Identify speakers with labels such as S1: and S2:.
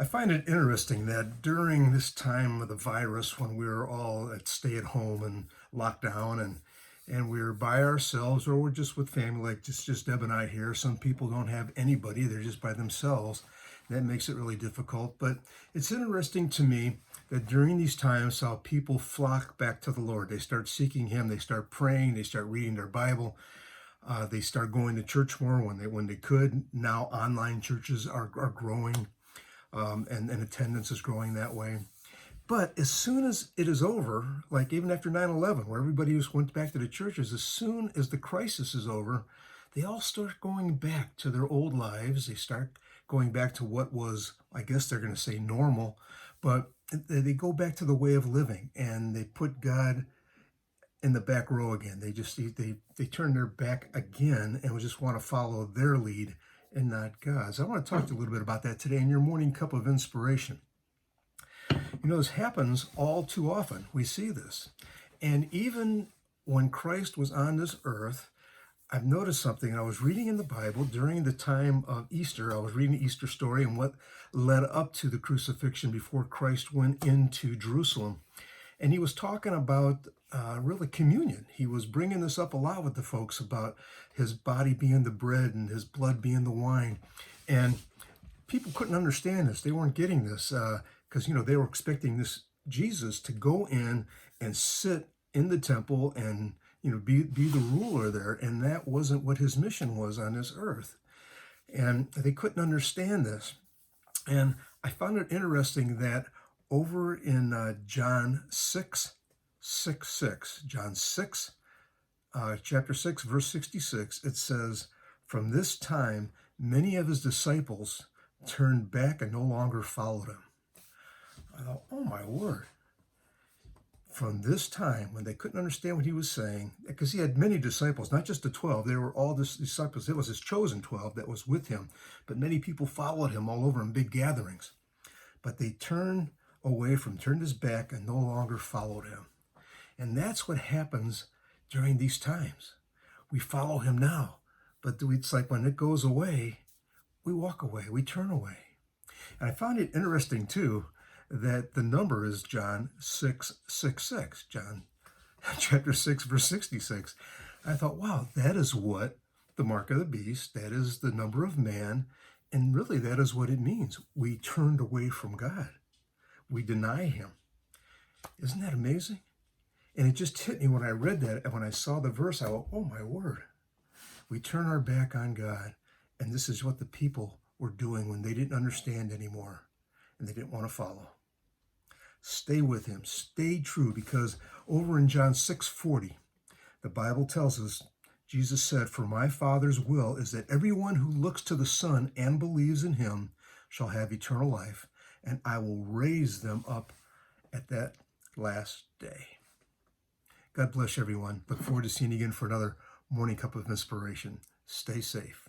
S1: I find it interesting that during this time of the virus, when we were all at stay at home and locked down, and we were by ourselves or we're just with family, like just Deb and I here. Some people don't have anybody; they're just by themselves. That makes it really difficult. But it's interesting to me that during these times, how people flock back to the Lord. They start seeking Him. They start praying. They start reading their Bible. They start going to church more when they could. Now online churches are growing, and attendance is growing that way. But as soon as it is over, like even after 9/11, where everybody just went back to the churches, as soon as the crisis is over, they all start going back to their old lives. They start going back to what was, I guess they're going to say, normal, but they go back to the way of living, and they put God in the back row again. They turn their back again and just want to follow their lead and not God's. I want to talk to you a little bit about that today in your morning cup of inspiration. You know, this happens all too often. We see this. And even when Christ was on this earth, I've noticed something. I was reading in the Bible during the time of Easter. I was reading the Easter story and what led up to the crucifixion before Christ went into Jerusalem. And he was talking about really communion. He was bringing this up a lot with the folks about his body being the bread and his blood being the wine. And people couldn't understand this. They weren't getting this because, they were expecting this Jesus to go in and sit in the temple and, be the ruler there. And that wasn't what his mission was on this earth. And they couldn't understand this. And I found it interesting that over in John 6:6, John 6, chapter 6, verse 66, it says, "From this time, many of his disciples turned back and no longer followed him." I thought, oh my word. From this time, when they couldn't understand what he was saying, because he had many disciples, not just the 12, they were all the disciples. It was his chosen 12 that was with him, but many people followed him all over in big gatherings. But they turned his back and no longer followed him. And that's what happens during these times. We follow him now, but it's like when it goes away, we walk away, we turn away. And I found it interesting too that the number is John 6:66, John chapter 6, verse 66. I thought, wow, that is what the mark of the beast, that is the number of man, and really that is what it means. We turned away from God. We deny him. Isn't that amazing? And it just hit me when I read that, and when I saw the verse, I went, oh my word. We turn our back on God, and this is what the people were doing when they didn't understand anymore, and they didn't want to follow. Stay with him. Stay true, because over in John 6:40, the Bible tells us, Jesus said, "For my Father's will is that everyone who looks to the Son and believes in him shall have eternal life, and I will raise them up at that last day." God bless everyone. Look forward to seeing you again for another morning cup of inspiration. Stay safe.